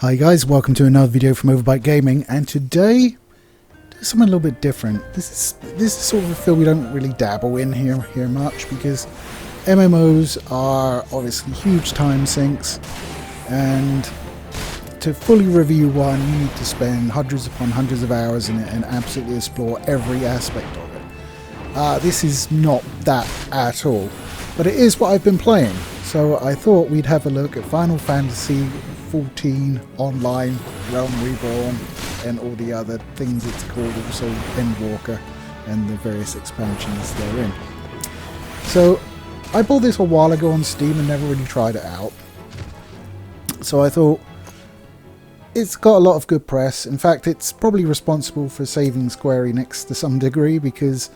Hi guys, welcome to another video from Overbite Gaming, and today there's something a little bit different. This is sort of a field we don't really dabble in here much, because MMOs are obviously huge time sinks, and to fully review one you need to spend hundreds upon hundreds of hours in it and absolutely explore every aspect of it. This is not that at all, but it is what I've been playing. So I thought we'd have a look at Final Fantasy 14 Online, Realm Reborn, and all the other things it's called, also Endwalker, and the various expansions therein. So I bought this a while ago on Steam and never really tried it out. So I thought, it's got a lot of good press. In fact, it's probably responsible for saving Square Enix to some degree, because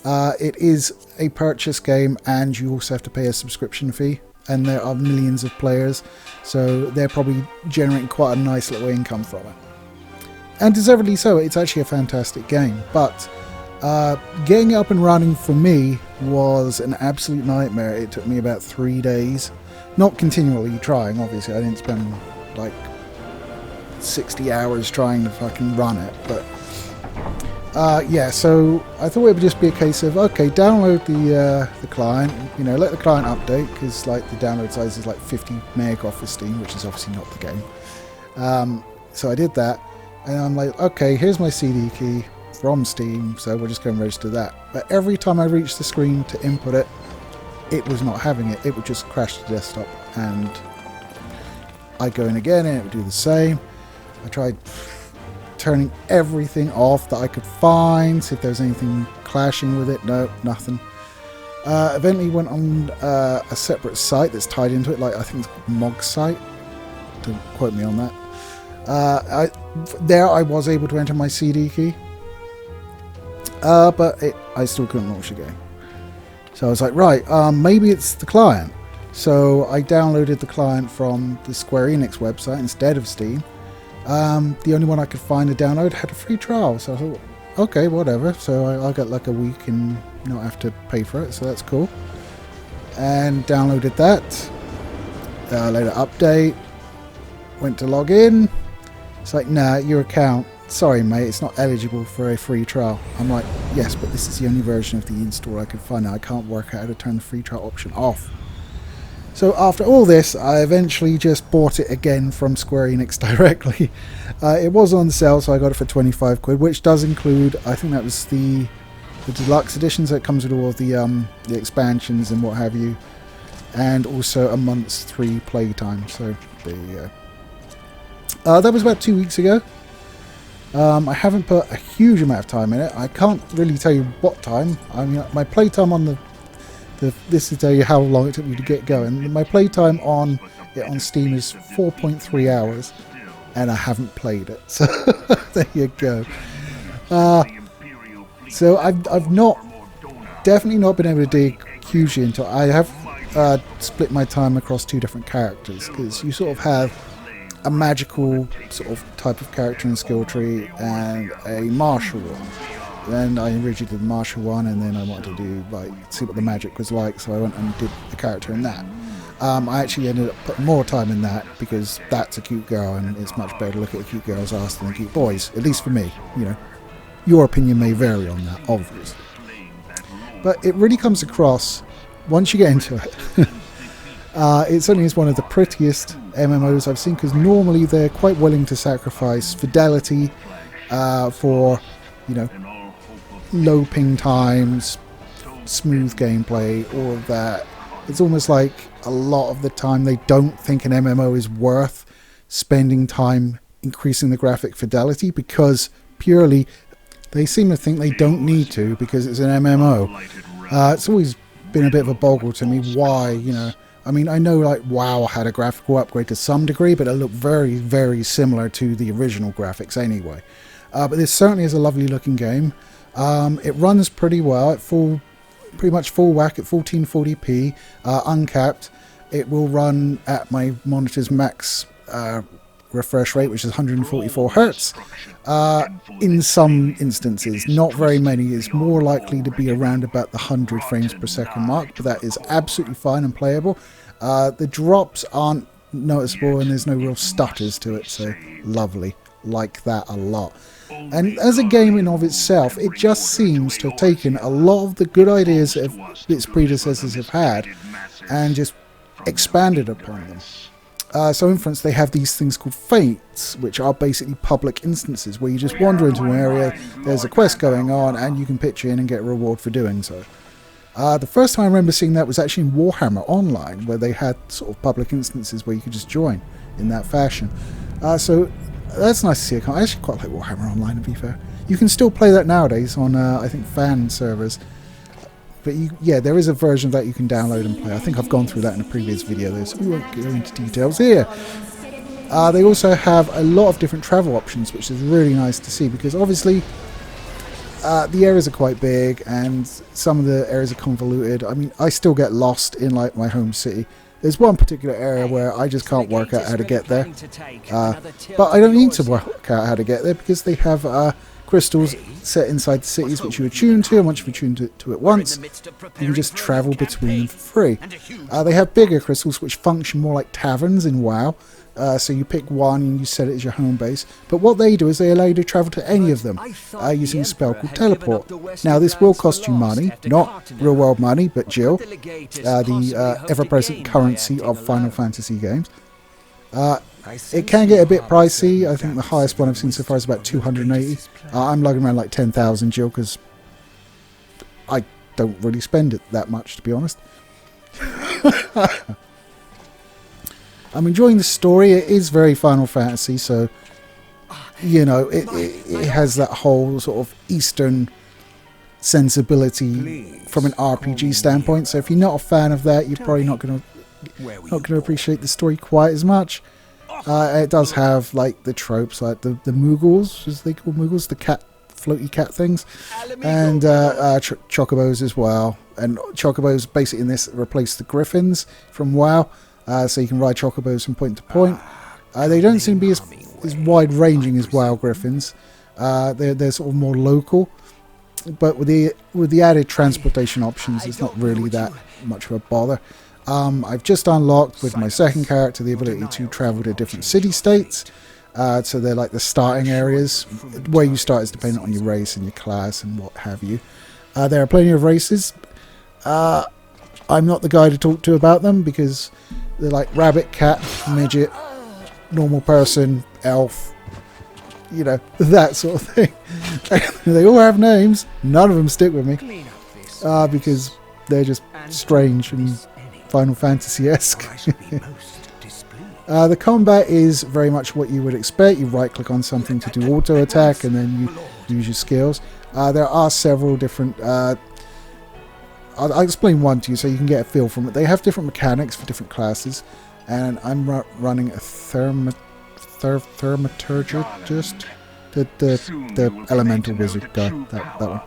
it is a purchase game and you also have to pay a subscription fee. And there are millions of players, so they're probably generating quite a nice little income from it. And deservedly so. It's actually a fantastic game, but getting it up and running for me was an absolute nightmare. It took me about 3 days, not continually trying, obviously. I didn't spend like 60 hours trying to fucking run it, but yeah, so I thought it would just be a case of, okay, download the client, you know, let the client update, because like the download size is like 50 meg off of Steam, which is obviously not the game. So I did that, and I'm like, okay, here's my CD key from Steam, so we'll just go and register that. But every time I reached the screen to input it, it was not having it. It would just crash the desktop, and I'd go in again and it would do the same. I tried turning everything off that I could find, see if there was anything clashing with it. No, nothing. Eventually went on a separate site that's tied into it, like I think it's Mog site. Don't quote me on that. There I was able to enter my CD key, but I still couldn't launch the game. So I was like, right, maybe it's the client. So I downloaded the client from the Square Enix website instead of Steam. The only one I could find to download had a free trial, so I thought, okay, whatever. So I'll get like a week and not have to pay for it, so that's cool. And downloaded that, later update, went to log in. It's like, nah, your account, sorry mate, it's not eligible for a free trial. I'm like, yes, but this is the only version of the install I could find. I can't work out how to turn the free trial option off. So after all this, I eventually just bought it again from Square Enix directly. It was on sale, so I got it for 25 quid, which does include, I think that was the deluxe edition, so it comes with all of the expansions and what have you, and also a month's free playtime. So there you go. That was about 2 weeks ago. I haven't put a huge amount of time in it. I can't really tell you what time. I mean, my playtime on this to tell you how long it took me to get going. My playtime on it on Steam is 4.3 hours, and I haven't played it. So there you go. So I've definitely not been able to dig hugely into it. I have split my time across two different characters, because you sort of have a magical sort of type of character and skill tree and a martial one. Then I originally did the martial one, and then I wanted to do like see what the magic was like, so I went and did the character in that. I actually ended up putting more time in that, because that's a cute girl, and it's much better to look at a cute girl's ass than a cute boy's, at least for me. You know, your opinion may vary on that, obviously, but it really comes across once you get into it. It certainly is one of the prettiest MMOs I've seen, because normally they're quite willing to sacrifice fidelity for, you know, low ping times, smooth gameplay, all of that. It's almost like a lot of the time they don't think an MMO is worth spending time increasing the graphic fidelity, because purely they seem to think they don't need to, because it's an MMO. It's always been a bit of a boggle to me why, you know, I mean, I know like WoW had a graphical upgrade to some degree, but it looked very, very similar to the original graphics anyway. But this certainly is a lovely looking game. It runs pretty well at pretty much full whack at 1440p, uncapped. It will run at my monitor's max refresh rate, which is 144 hertz. In some instances, not very many. It's more likely to be around about the 100 frames per second mark, but that is absolutely fine and playable. The drops aren't noticeable, and there's no real stutters to it, so lovely. Like that a lot. And as a game in of itself, it just seems to have taken a lot of the good ideas that its predecessors have had and just expanded upon them. So in France, they have these things called fates, which are basically public instances where you just wander into an area, there's a quest going on, and you can pitch in and get a reward for doing so. The first time I remember seeing that was actually in Warhammer Online, where they had sort of public instances where you could just join in that fashion. So that's nice to see. I actually quite like Warhammer Online, to be fair. You can still play that nowadays on, I think, fan servers. But yeah, there is a version that you can download and play. I think I've gone through that in a previous video, though, so we won't go into details here. They also have a lot of different travel options, which is really nice to see, because obviously the areas are quite big and some of the areas are convoluted. I mean, I still get lost in like my home city. There's one particular area where I just can't work out how to get there. But I don't need to work out how to get there, because they have crystals set inside the cities which you attune to, and once you've attuned to it once, you can just travel between them for free. They have bigger crystals which function more like taverns in WoW, so you pick one and you set it as your home base, but what they do is they allow you to travel to any of them using a spell called teleport. Now this will cost you money, not real world money, but Jill, the ever-present currency of Final Fantasy games. It can get a bit pricey. I think the highest one I've seen so far is about 280. I'm lugging around like 10,000 Jill, because I don't really spend it that much, to be honest. I'm enjoying the story. It is very Final Fantasy, so you know it has that whole sort of Eastern sensibility from an RPG standpoint. So if you're not a fan of that, you're probably not going to appreciate the story quite as much. It does have like the tropes, like the Moogles, as they call Moogles, the floaty cat things, and chocobos as well. And chocobos basically in this replace the griffins from WoW, so you can ride chocobos from point to point. They don't seem to be as wide-ranging as WoW griffins. They're sort of more local, but with the added transportation options, it's not really that much of a bother. I've just unlocked with my second character the ability to travel to different city-states. So they're like the starting areas. Where you start is dependent on your race and your class and what have you. There are plenty of races. I'm not the guy to talk to about them, because they're like rabbit, cat, midget, normal person, elf, you know, that sort of thing. They all have names. None of them stick with me, because they're just strange and Final Fantasy-esque. The combat is very much what you would expect. You right click on something to do auto attack, and then you use your skills. There are several different I'll explain one to you so you can get a feel from it. They have different mechanics for different classes, and I'm running a Thaumaturgist, the elemental wizard guy, that one.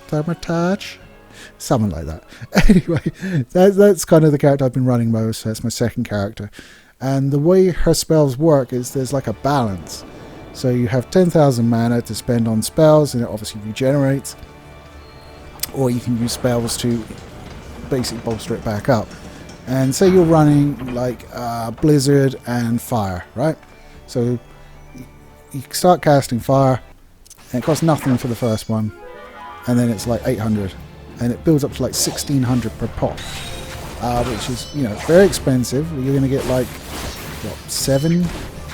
Thermitage? Something like that. Anyway, that's kind of the character I've been running most. That's my second character. And the way her spells work is there's like a balance. So you have 10,000 mana to spend on spells, and it obviously regenerates. Or you can use spells to basically bolster it back up. And say you're running like Blizzard and Fire, right? So you start casting Fire, and it costs nothing for the first one, and then it's like 800. And it builds up to like 1,600 per pop, which is, you know, very expensive. You're going to get like, what, 7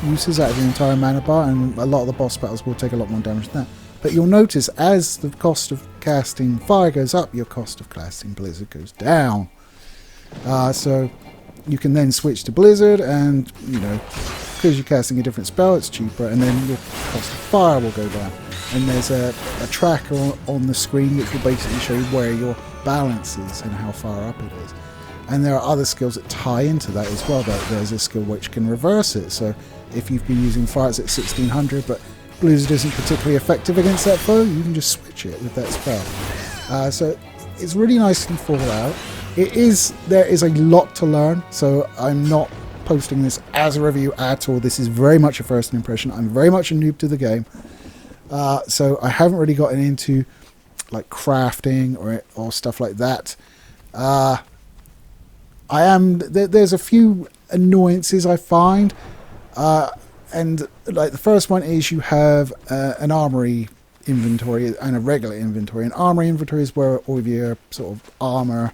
uses out of your entire mana bar, and a lot of the boss battles will take a lot more damage than that. But you'll notice as the cost of casting Fire goes up, your cost of casting Blizzard goes down. So you can then switch to Blizzard, and, you know, because you're casting a different spell, it's cheaper, and then your cost of Fire will go down. And there's a tracker on the screen which will basically show you where your balance is and how far up it is. And there are other skills that tie into that as well. There's a skill which can reverse it. So if you've been using Fire, it's at 1,600, but Blizzard isn't particularly effective against that foe, you can just switch it with that spell. So it's really nicely thought out. There is a lot to learn, so I'm not posting this as a review at all. This is very much a first impression. I'm very much a noob to the game. So I haven't really gotten into like crafting or stuff like that. There's a few annoyances I find, and like the first one is you have an armory inventory and a regular inventory. An armory inventory is where all of your sort of armor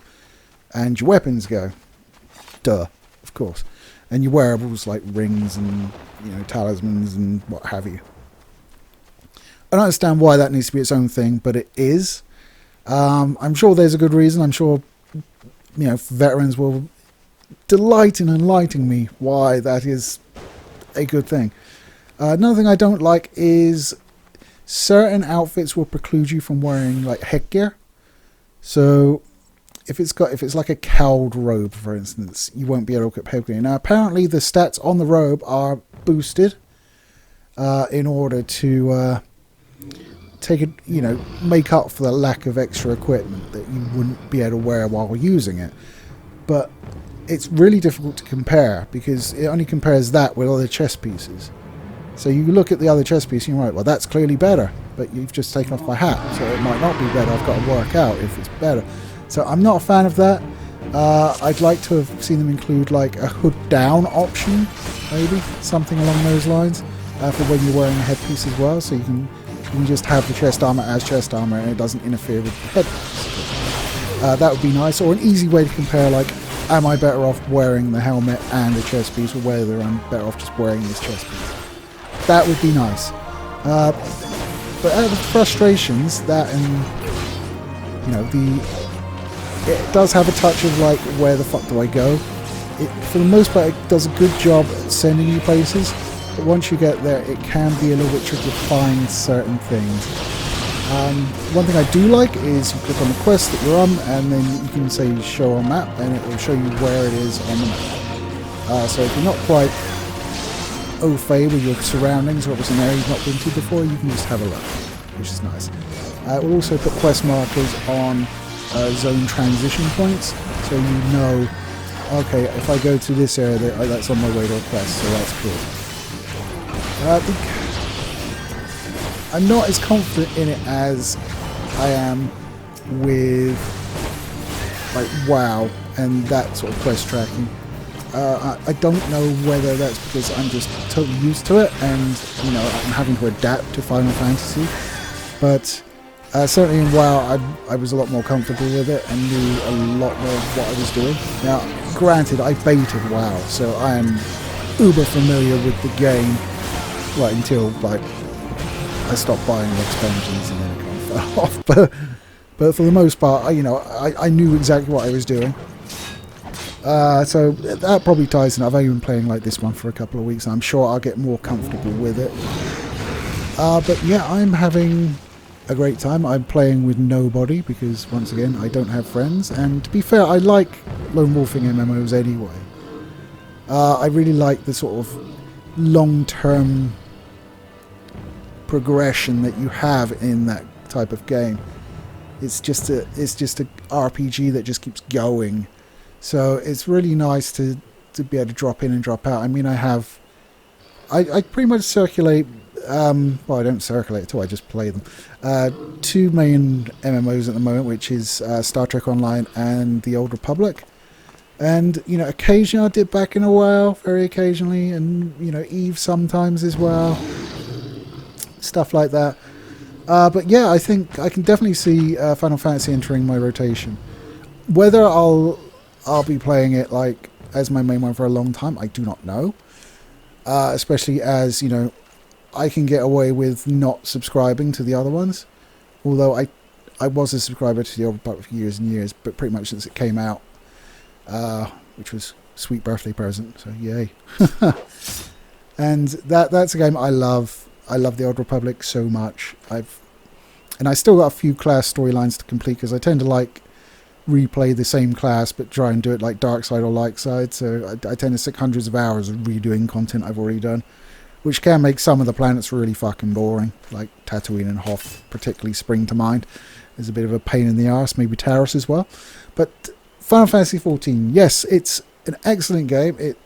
and your weapons go. Duh, of course. And your wearables like rings and talismans and what have you. I don't understand why that needs to be its own thing, but it is. I'm sure there's a good reason. I'm sure veterans will delight in enlightening me why that is a good thing. Another thing I don't like is certain outfits will preclude you from wearing like headgear. So if it's like a cowled robe, for instance, you won't be able to equip headgear. Now apparently the stats on the robe are boosted in order to make up for the lack of extra equipment that you wouldn't be able to wear while using it. But it's really difficult to compare because it only compares that with other chess pieces. So you look at the other chess piece and you're right, well that's clearly better, but you've just taken off my hat, so it might not be better. I've got to work out if it's better. So I'm not a fan of that. I'd like to have seen them include like a hood down option, maybe something along those lines, for when you're wearing a headpiece as well, so you can just have the chest armor as chest armor and it doesn't interfere with the headpiece. That would be nice, or an easy way to compare, like, am I better off wearing the helmet and the chest piece, or whether I'm better off just wearing this chest piece. That would be nice. But out of the frustrations, that and it does have a touch of like, where the fuck do I go? It, for the most part, it does a good job at sending you places, but once you get there, it can be a little bit tricky to find certain things. One thing I do like is you click on the quest that you're on, and then you can say show on map, and it will show you where it is on the map. So if you're not quite au fait with your surroundings, or if it's an area you've not been to before, you can just have a look, which is nice. It will also put quest markers on zone transition points, so you know, okay, if I go to this area, that's on my way to a quest, so that's cool. I'm not as confident in it as I am with like WoW and that sort of quest tracking. I don't know whether that's because I'm just totally used to it and I'm having to adapt to Final Fantasy, but certainly in WoW I was a lot more comfortable with it and knew a lot more of what I was doing. Now granted, I baited WoW, so I am uber familiar with the game, right until like I stopped buying the expansions and then it kind of fell off. But for the most part, I knew exactly what I was doing. So that probably ties in. I've only been playing like this one for a couple of weeks, and I'm sure I'll get more comfortable with it. But yeah, I'm having a great time. I'm playing with nobody because, once again, I don't have friends. And to be fair, I like lone wolfing MMOs anyway. I really like the sort of long-term progression that you have in that type of game. It's just a RPG that just keeps going. So it's really nice to be able to drop in and drop out. I mean, I pretty much circulate, well, I don't circulate at all, I just play them. Two main MMOs at the moment, which is Star Trek Online and The Old Republic. And, occasionally I'll dip back in a while, very occasionally, and, EVE sometimes as well. Stuff like that. But yeah, I think I can definitely see Final Fantasy entering my rotation. Whether I'll be playing it like as my main one for a long time, I do not know. Especially as, I can get away with not subscribing to the other ones. Although I was a subscriber to the Old Republic for years and years, but pretty much since it came out. Which was a sweet birthday present, so yay. And that's a game I love. I love the Old Republic so much. And I still got a few class storylines to complete because I tend to like replay the same class but try and do it like dark side or light side. So I tend to stick hundreds of hours of redoing content I've already done, which can make some of the planets really fucking boring. Like Tatooine and Hoth particularly spring to mind. There's a bit of a pain in the arse, maybe Taris as well. But Final Fantasy XIV, yes, it's an excellent game. It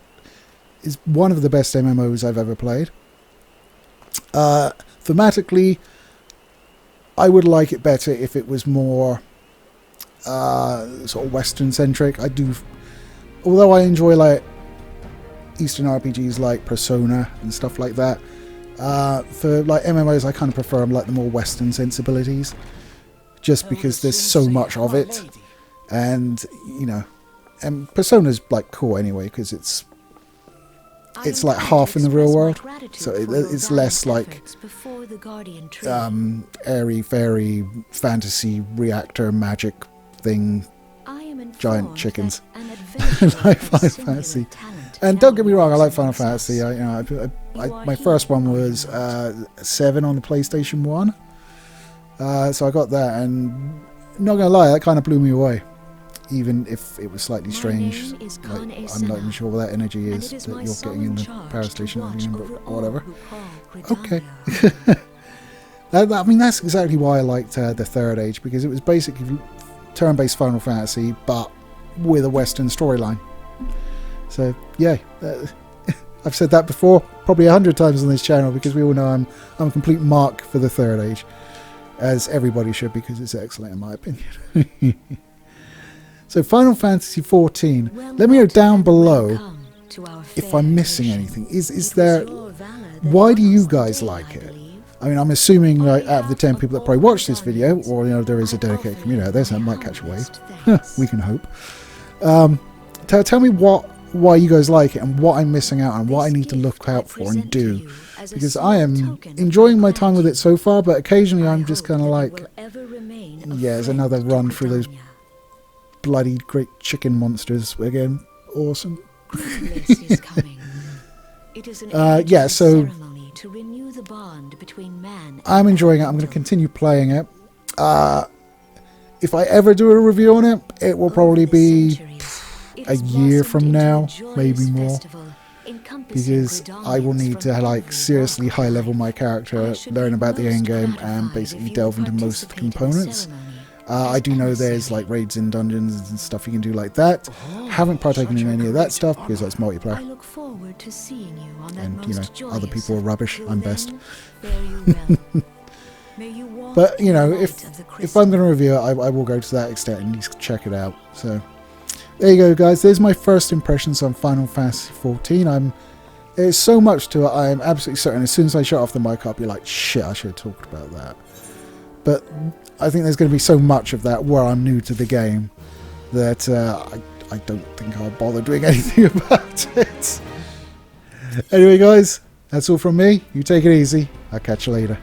is one of the best MMOs I've ever played. Thematically, I would like it better if it was more sort of Western centric. I do although I enjoy like Eastern RPGs like Persona and stuff like that, for like MMOs I kind of prefer like the more Western sensibilities, just because there's so much of it, and you know, and Persona's like cool anyway because it's like half in the real world, so it's less like airy fairy fantasy reactor magic thing, giant chickens like Final Fantasy. And don't get me wrong, I like Final Fantasy. My first one was 7 on the PlayStation 1, so I got that, and not gonna lie, that kind of blew me away. Even if it was slightly strange, like, I'm not even sure what that energy is that you're getting in the power station, but whatever. Okay. I mean, that's exactly why I liked the Third Age, because it was basically turn-based Final Fantasy, but with a Western storyline. So, yeah, I've said that before, probably 100 times on this channel, because we all know I'm a complete mark for the Third Age, as everybody should, because it's excellent in my opinion. So Final Fantasy XIV, let me know down below if I'm missing anything. Is there, why do you guys like it? I mean, I'm assuming like out of the 10 people that probably watch this video, or you know, there is a dedicated community out there, so I might catch a wave. We can hope. Tell me why you guys like it, and what I'm missing out on, what I need to look out for and do. Because I am enjoying my time with it so far, but occasionally I'm just kind of like, yeah, there's another run through those bloody great chicken monsters again. Awesome. Yeah, so I'm enjoying it. I'm going to continue playing it. If I ever do a review on it, it will probably be a year from now, maybe more, because I will need to like seriously high level my character, learn about the end game, and basically delve into most of the components. I do know there's like raids in dungeons and stuff you can do like that. Haven't partaken in any of that stuff because that's multiplayer. And you know, other people are rubbish. I'm best. But you know, if I'm going to review it, I will go to that extent and at least check it out. So there you go, guys. There's my first impressions on Final Fantasy XIV. There's so much to it. I am absolutely certain as soon as I shut off the mic, I'll be like, shit, I should have talked about that. But I think there's going to be so much of that where I'm new to the game that I don't think I'll bother doing anything about it. Anyway, guys, that's all from me. You take it easy. I'll catch you later.